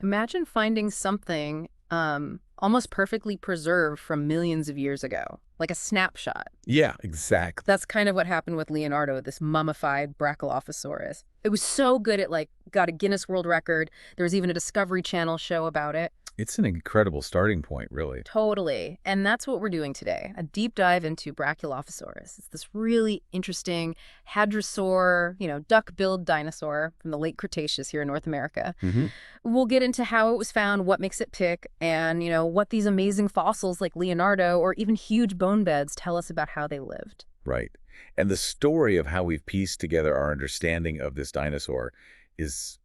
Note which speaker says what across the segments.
Speaker 1: Imagine finding something almost perfectly preserved from millions of years ago, like a snapshot.
Speaker 2: Yeah, exactly.
Speaker 1: That's kind of what happened with Leonardo, this mummified Brachylophosaurus. It was so good it got a Guinness World Record. There was even a Discovery Channel show about it.
Speaker 2: It's an incredible starting point, really.
Speaker 1: Totally. And that's what we're doing today, a deep dive into Brachylophosaurus. It's this really interesting hadrosaur, duck-billed dinosaur from the late Cretaceous here in North America.
Speaker 2: Hmm.
Speaker 1: We'll get into how it was found, what makes it tick, and, what these amazing fossils like Leonardo or even huge bone beds tell us about how they lived.
Speaker 2: Right. And the story of how we've pieced together our understanding of this dinosaur is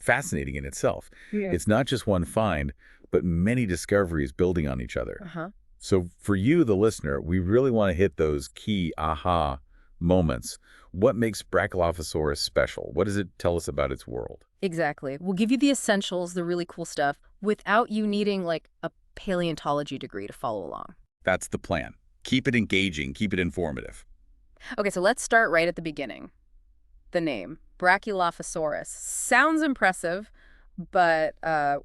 Speaker 2: fascinating in itself.
Speaker 1: Yeah.
Speaker 2: It's not just one find, but many discoveries building on each other.
Speaker 1: Uh-huh.
Speaker 2: So for you, the listener, we really want to hit those key aha moments. What makes Brachylophosaurus special? What does it tell us about its world?
Speaker 1: Exactly. We'll give you the essentials, the really cool stuff, without you needing a paleontology degree to follow along.
Speaker 2: That's the plan. Keep it engaging, keep it informative.
Speaker 1: Okay, so let's start right at the beginning. The name, Brachylophosaurus. Sounds impressive, but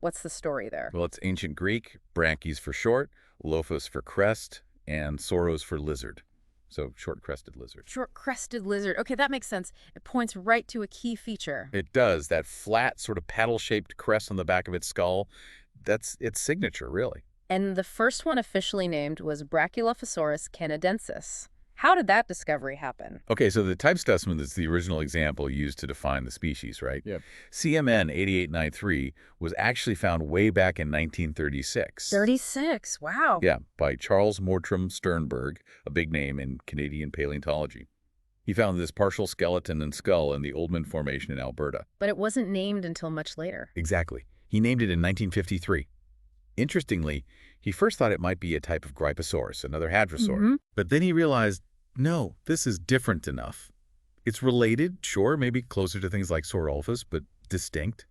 Speaker 1: what's the story there?
Speaker 2: Well, it's ancient Greek, brachys for short, lophos for crest, and sauros for lizard. So short-crested lizard.
Speaker 1: Short-crested lizard. Okay, that makes sense. It points right to a key feature.
Speaker 2: It does. That flat, sort of paddle-shaped crest on the back of its skull, that's its signature, really.
Speaker 1: And the first one officially named was Brachylophosaurus canadensis. How did that discovery happen?
Speaker 2: Okay, so the type specimen is the original example used to define the species, right?
Speaker 3: Yep.
Speaker 2: CMN 8893 was actually found way back in 1936.
Speaker 1: 36, wow.
Speaker 2: Yeah, by Charles Mortram Sternberg, a big name in Canadian paleontology. He found this partial skeleton and skull in the Oldman Formation in Alberta.
Speaker 1: But it wasn't named until much later.
Speaker 2: Exactly. He named it in 1953. Interestingly, he first thought it might be a type of Gryposaurus, another hadrosaur.
Speaker 1: Mhm.
Speaker 2: But then he realized, no, this is different enough. It's related, sure, maybe closer to things like Saurolophus, but distinct.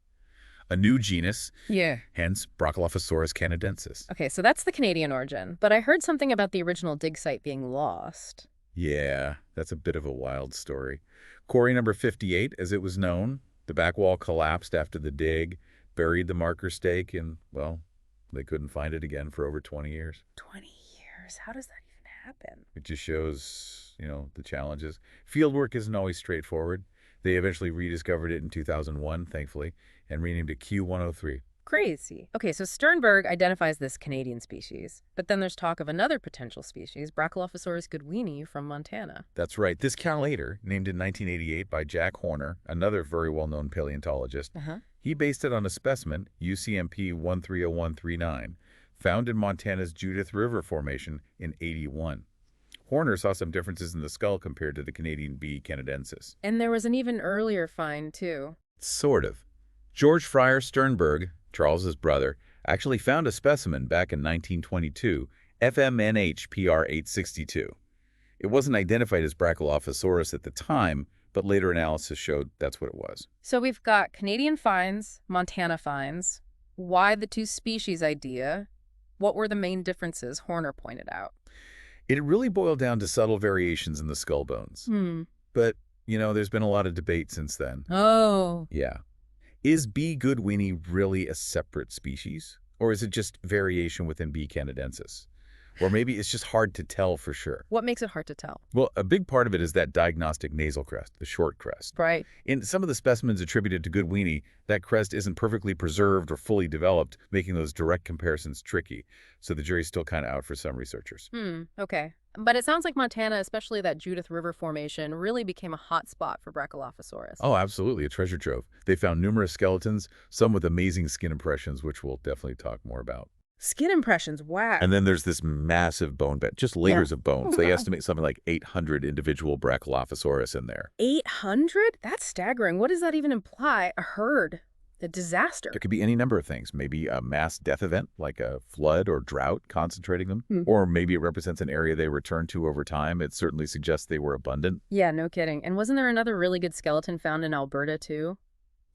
Speaker 2: A new genus,
Speaker 1: Yeah.
Speaker 2: hence Brachylophosaurus canadensis.
Speaker 1: Okay, so that's the Canadian origin. But I heard something about the original dig site being lost.
Speaker 2: Yeah, that's a bit of a wild story. Quarry number 58, as it was known, the back wall collapsed after the dig, buried the marker stake, and, well, they couldn't find it again for over 20 years.
Speaker 1: 20 years? How does that even happen?
Speaker 2: It just shows, the challenges. Fieldwork isn't always straightforward. They eventually rediscovered it in 2001, thankfully, and renamed it Q103.
Speaker 1: Crazy. Okay, so Sternberg identifies this Canadian species, but then there's talk of another potential species, Brachylophosaurus goodwini from Montana.
Speaker 2: That's right. This cow later, named in 1988 by Jack Horner, another very well-known paleontologist,
Speaker 1: Uh-huh.
Speaker 2: he based it on a specimen, UCMP 130139, found in Montana's Judith River Formation in '81. Horner saw some differences in the skull compared to the Canadian B. canadensis.
Speaker 1: And there was an even earlier find, too.
Speaker 2: Sort of. George Fryer Sternberg, Charles's brother, actually found a specimen back in 1922, FMNH PR 862. It wasn't identified as Brachylophosaurus at the time, but later analysis showed that's what it was.
Speaker 1: So we've got Canadian finds, Montana finds. Why the two species idea? What were the main differences Horner pointed out?
Speaker 2: It really boiled down to subtle variations in the skull bones. But, there's been a lot of debate since then.
Speaker 1: Oh.
Speaker 2: Yeah. Is B. goodwini really a separate species? Or is it just variation within B. canadensis? Or maybe it's just hard to tell for sure.
Speaker 1: What makes it hard to tell?
Speaker 2: Well, a big part of it is that diagnostic nasal crest, the short crest.
Speaker 1: Right.
Speaker 2: In some of the specimens attributed to goodwini, that crest isn't perfectly preserved or fully developed, making those direct comparisons tricky. So the jury's still kind of out for some researchers.
Speaker 1: Okay. But it sounds like Montana, especially that Judith River Formation, really became a hot spot for Brachylophosaurus.
Speaker 2: Oh, absolutely, a treasure trove. They found numerous skeletons, some with amazing skin impressions, which we'll definitely talk more about.
Speaker 1: Skin impressions, wow.
Speaker 2: And then there's this massive bone bed, just layers of bones. They estimate something like 800 individual Brachylophosaurus in there.
Speaker 1: 800? That's staggering. What does that even imply? A herd? A disaster?
Speaker 2: It could be any number of things. Maybe a mass death event, like a flood or drought concentrating them. Or maybe it represents an area they returned to over time. It certainly suggests they were abundant.
Speaker 1: Yeah, no kidding. And wasn't there another really good skeleton found in Alberta, too?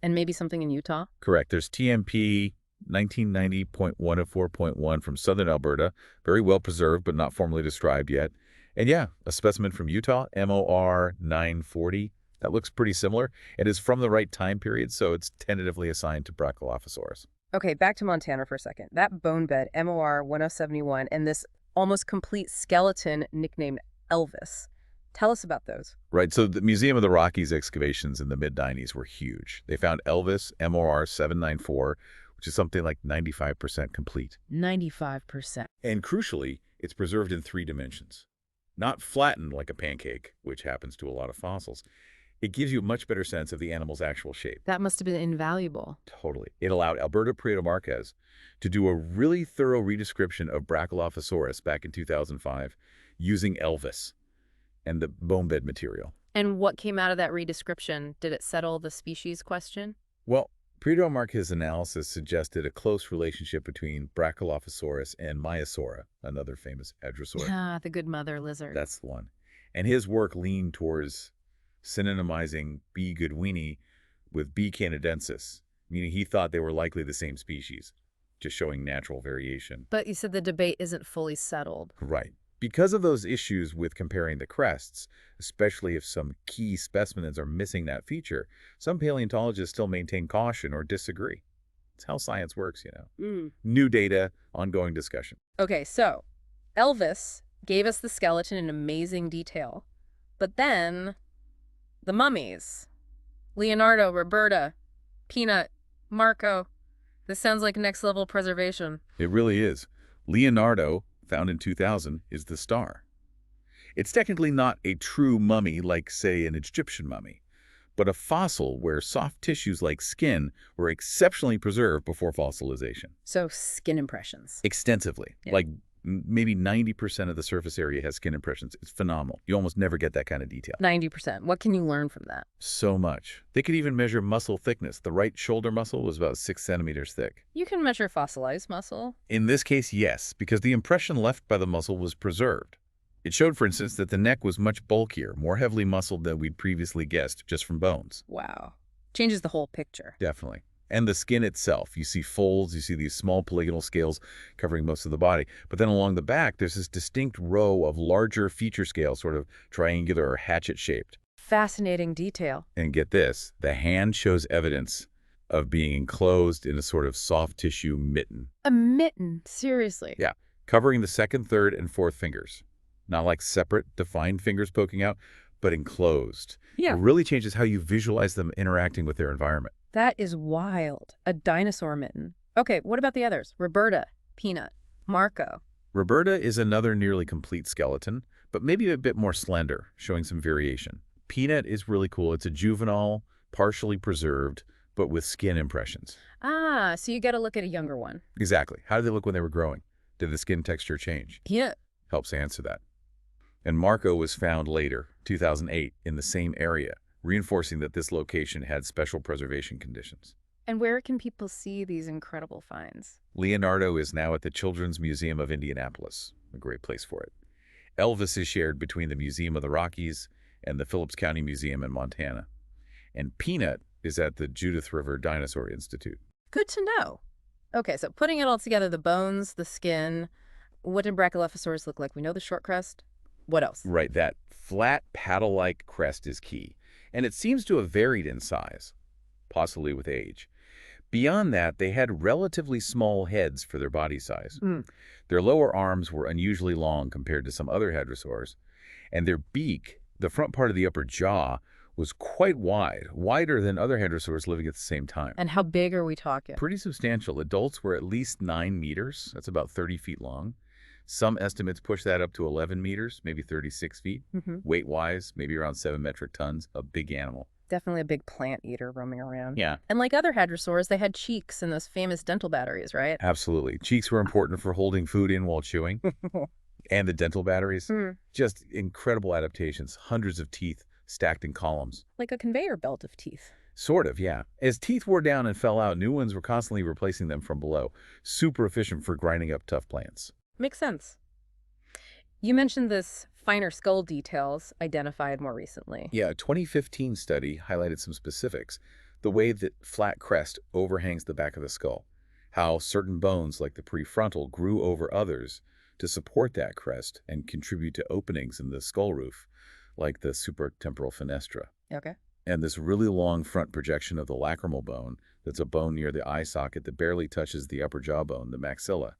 Speaker 1: And maybe something in Utah?
Speaker 2: Correct. There's TMP 1990.104.1 from southern Alberta, very well preserved but not formally described yet. And yeah, a specimen from Utah, MOR 940, that looks pretty similar and is from the right time period, so it's tentatively assigned to Brachylophosaurus.
Speaker 1: Okay, back to Montana for a second. That bone bed, MOR 1071, and this almost complete skeleton nicknamed Elvis. Tell us about those.
Speaker 2: Right, so the Museum of the Rockies excavations in the mid-90s were huge. They found Elvis, MOR 794, which is something like 95% complete.
Speaker 1: 95%.
Speaker 2: And crucially, it's preserved in 3 dimensions. Not flattened like a pancake, which happens to a lot of fossils. It gives you a much better sense of the animal's actual shape.
Speaker 1: That must have been invaluable.
Speaker 2: Totally. It allowed Alberto Prieto Marquez to do a really thorough redescription of Brachylophosaurus back in 2005 using Elvis and the bone bed material.
Speaker 1: And what came out of that redescription? Did it settle the species question?
Speaker 2: Well, Prieto Marquez's analysis suggested a close relationship between Brachylophosaurus and Maiasaura, another famous hadrosaur.
Speaker 1: Ah, the good mother lizard.
Speaker 2: That's the one. And his work leaned towards synonymizing B. goodwini with B. canadensis, meaning he thought they were likely the same species, just showing natural variation.
Speaker 1: But you said the debate isn't fully settled.
Speaker 2: Right. Because of those issues with comparing the crests, especially if some key specimens are missing that feature, some paleontologists still maintain caution or disagree. It's how science works, you know. New data, ongoing discussion.
Speaker 1: Okay, so Elvis gave us the skeleton in amazing detail. But then the mummies. Leonardo, Roberta, Peanut, Marco. This sounds like next level preservation.
Speaker 2: It really is. Leonardo, found in 2000, is the star. It's technically not a true mummy like, say, an Egyptian mummy, but a fossil where soft tissues like skin were exceptionally preserved before fossilization.
Speaker 1: So skin impressions.
Speaker 2: Extensively.
Speaker 1: Yeah.
Speaker 2: Like maybe 90% of the surface area has skin impressions. It's phenomenal. You almost never get that kind of detail.
Speaker 1: 90%. What can you learn from that?
Speaker 2: So much. They could even measure muscle thickness. The right shoulder muscle was about 6 centimeters thick.
Speaker 1: You can measure fossilized muscle.
Speaker 2: In this case, yes, because the impression left by the muscle was preserved. It showed, for instance, that the neck was much bulkier, more heavily muscled than we'd previously guessed just from bones.
Speaker 1: Wow. Changes the whole picture.
Speaker 2: Definitely. And the skin itself. You see folds, you see these small polygonal scales covering most of the body. But then along the back, there's this distinct row of larger feature scales, sort of triangular or hatchet-shaped.
Speaker 1: Fascinating detail.
Speaker 2: And get this, the hand shows evidence of being enclosed in a sort of soft tissue mitten.
Speaker 1: A mitten? Seriously?
Speaker 2: Yeah, covering the second, third, and fourth fingers. Not like separate, defined fingers poking out, but enclosed.
Speaker 1: Yeah.
Speaker 2: It really changes how you visualize them interacting with their environment.
Speaker 1: That is wild. A dinosaur mitten. Okay, what about the others? Roberta, Peanut, Marco.
Speaker 2: Roberta is another nearly complete skeleton, but maybe a bit more slender, showing some variation. Peanut is really cool. It's a juvenile, partially preserved, but with skin impressions.
Speaker 1: Ah, so you got to look at a younger one.
Speaker 2: Exactly. How did they look when they were growing? Did the skin texture change?
Speaker 1: Peanut.
Speaker 2: Helps answer that. And Marco was found later, 2008, in the same area, reinforcing that this location had special preservation conditions.
Speaker 1: And where can people see these incredible finds?
Speaker 2: Leonardo is now at the Children's Museum of Indianapolis, a great place for it. Elvis is shared between the Museum of the Rockies and the Phillips County Museum in Montana. And Peanut is at the Judith River Dinosaur Institute.
Speaker 1: Good to know. Okay, so putting it all together, the bones, the skin, what did Brachylophosaurus look like? We know the short crest. What else?
Speaker 2: Right, that flat paddle-like crest is key. And it seems to have varied in size, possibly with age. Beyond that, they had relatively small heads for their body size. Their lower arms were unusually long compared to some other hadrosaurs, and their beak, the front part of the upper jaw, was quite wide, wider than other hadrosaurs living at the same time.
Speaker 1: And how big are we talking?
Speaker 2: Pretty substantial. Adults were at least 9 meters. That's about 30 feet long. Some estimates push that up to 11 meters, maybe 36 feet. Weight-wise, maybe around 7 metric tons. A big animal.
Speaker 1: Definitely a big plant eater roaming around.
Speaker 2: Yeah.
Speaker 1: And like other hadrosaurs, they had cheeks and those famous dental batteries, right?
Speaker 2: Absolutely. Cheeks were important for holding food in while chewing. And the dental batteries. Just incredible adaptations. Hundreds of teeth stacked in columns.
Speaker 1: Like a conveyor belt of teeth.
Speaker 2: Sort of, yeah. As teeth wore down and fell out, new ones were constantly replacing them from below. Super efficient for grinding up tough plants.
Speaker 1: Makes sense. You mentioned this finer skull details identified more recently.
Speaker 2: Yeah, a 2015 study highlighted some specifics. The way that flat crest overhangs the back of the skull. How certain bones, like the prefrontal, grew over others to support that crest and contribute to openings in the skull roof, like the supratemporal fenestra.
Speaker 1: Okay.
Speaker 2: And this really long front projection of the lacrimal bone, that's a bone near the eye socket that barely touches the upper jawbone, the maxilla.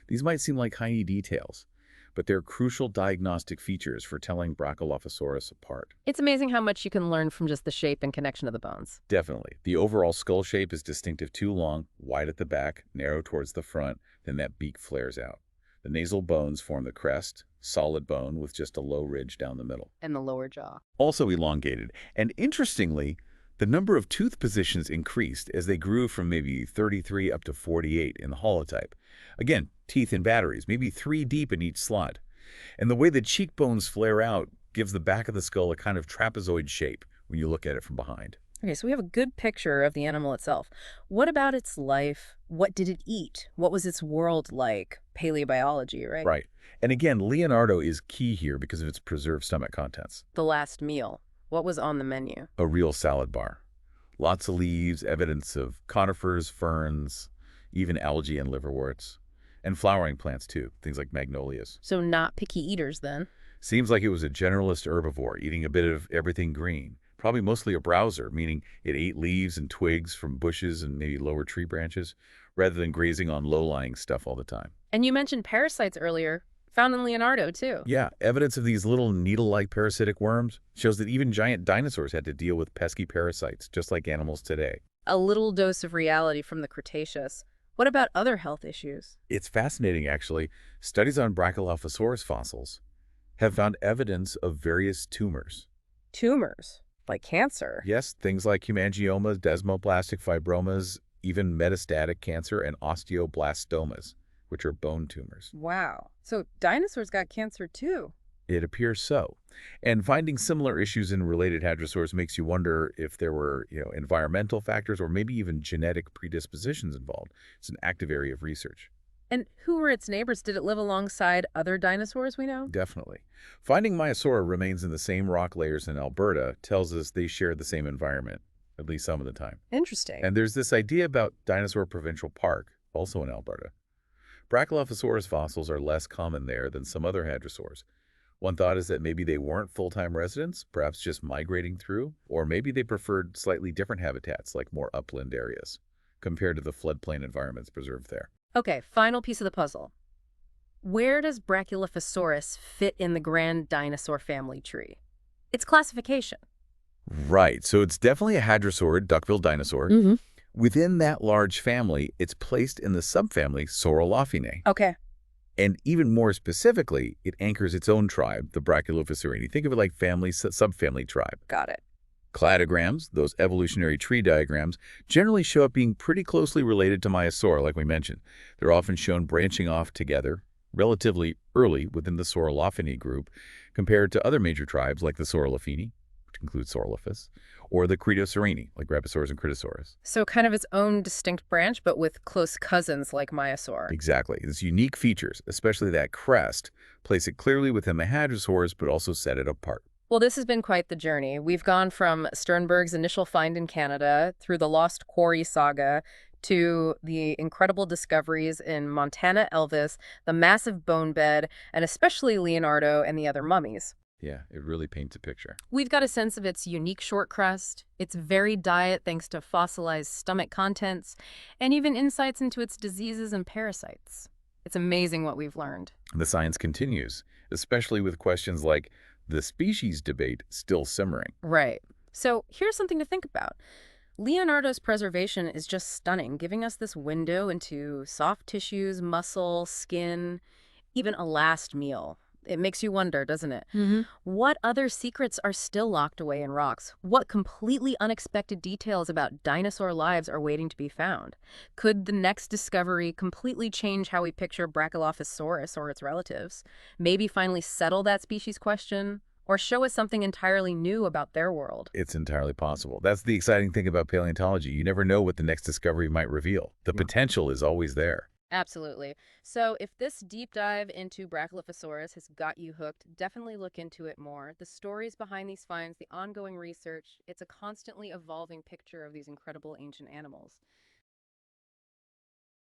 Speaker 2: These might seem like tiny details, but they're crucial diagnostic features for telling Brachylophosaurus apart.
Speaker 1: It's amazing how much you can learn from just the shape and connection of the bones.
Speaker 2: Definitely. The overall skull shape is distinctive too long, wide at the back, narrow towards the front, then that beak flares out. The nasal bones form the crest, solid bone with just a low ridge down the middle.
Speaker 1: And the lower jaw.
Speaker 2: Also elongated. And interestingly, the number of tooth positions increased as they grew from maybe 33 up to 48 in the holotype. Again, teeth in batteries, maybe 3 deep in each slot. And the way the cheekbones flare out gives the back of the skull a kind of trapezoid shape when you look at it from behind.
Speaker 1: Okay, so we have a good picture of the animal itself. What about its life? What did it eat? What was its world like? Paleobiology, right?
Speaker 2: Right. And again, Leonardo is key here because of its preserved stomach contents.
Speaker 1: The last meal. What was on the menu?
Speaker 2: A real salad bar. Lots of leaves, evidence of conifers, ferns, even algae and liverworts. And flowering plants too, things like magnolias.
Speaker 1: So not picky eaters then?
Speaker 2: Seems like it was a generalist herbivore, eating a bit of everything green. Probably mostly a browser, meaning it ate leaves and twigs from bushes and maybe lower tree branches, rather than grazing on low-lying stuff all the time.
Speaker 1: And you mentioned parasites earlier, found in Leonardo too.
Speaker 2: Yeah, evidence of these little needle-like parasitic worms shows that even giant dinosaurs had to deal with pesky parasites, just like animals today.
Speaker 1: A little dose of reality from the Cretaceous. What about other health issues?
Speaker 2: It's fascinating, actually. Studies on Brachylophosaurus fossils have found evidence of various tumors.
Speaker 1: Tumors? Like cancer?
Speaker 2: Yes, things like hemangiomas, desmoplastic fibromas, even metastatic cancer, and osteoblastomas, which are bone tumors.
Speaker 1: Wow. So dinosaurs got cancer too?
Speaker 2: It appears so. And finding similar issues in related hadrosaurs makes you wonder if there were, environmental factors or maybe even genetic predispositions involved. It's an active area of research.
Speaker 1: And who were its neighbors? Did it live alongside other dinosaurs we know?
Speaker 2: Definitely. Finding Maiasaura remains in the same rock layers in Alberta tells us they share the same environment, at least some of the time.
Speaker 1: Interesting.
Speaker 2: And there's this idea about Dinosaur Provincial Park, also in Alberta. Brachylophosaurus fossils are less common there than some other hadrosaurs. One thought is that maybe they weren't full-time residents, perhaps just migrating through, or maybe they preferred slightly different habitats, like more upland areas, compared to the floodplain environments preserved there.
Speaker 1: Okay, final piece of the puzzle. Where does Brachylophosaurus fit in the grand dinosaur family tree? Its classification.
Speaker 2: Right, so it's definitely a hadrosaurid, duck-billed dinosaur.
Speaker 1: Mm-hmm.
Speaker 2: Within that large family, it's placed in the subfamily Saurolophinae.
Speaker 1: Okay.
Speaker 2: And even more specifically, it anchors its own tribe, the Brachylophosauridae. Think of it like family, subfamily tribe.
Speaker 1: Got it.
Speaker 2: Cladograms, those evolutionary tree diagrams, generally show up being pretty closely related to Maiasaura, like we mentioned. They're often shown branching off together relatively early within the Saurolophinae group compared to other major tribes like the Saurolophini, which includes Saurolophus, or the Cretosaurini, like Rapasaurus and Cretosaurus.
Speaker 1: So kind of its own distinct branch, but with close cousins like Maiasaur.
Speaker 2: Exactly. Its unique features, especially that crest, place it clearly within the hadrosaurs, but also set it apart.
Speaker 1: Well, this has been quite the journey. We've gone from Sternberg's initial find in Canada through the Lost Quarry saga to the incredible discoveries in Montana Elvis, the massive bone bed, and especially Leonardo and the other mummies.
Speaker 2: Yeah, it really paints a picture.
Speaker 1: We've got a sense of its unique short crest, its varied diet thanks to fossilized stomach contents, and even insights into its diseases and parasites. It's amazing what we've learned.
Speaker 2: The science continues, especially with questions like the species debate still simmering.
Speaker 1: Right. So here's something to think about. Leonardo's preservation is just stunning, giving us this window into soft tissues, muscle, skin, even a last meal. It makes you wonder, doesn't it? Mm-hmm. What other secrets are still locked away in rocks? What completely unexpected details about dinosaur lives are waiting to be found? Could the next discovery completely change how we picture Brachylophosaurus or its relatives? Maybe finally settle that species question? Or show us something entirely new about their world?
Speaker 2: It's entirely possible. That's the exciting thing about paleontology. You never know what the next discovery might reveal. The potential is always there.
Speaker 1: Absolutely. So if this deep dive into Brachylophosaurus has got you hooked, definitely look into it more. The stories behind these finds, the ongoing research, it's a constantly evolving picture of these incredible ancient animals.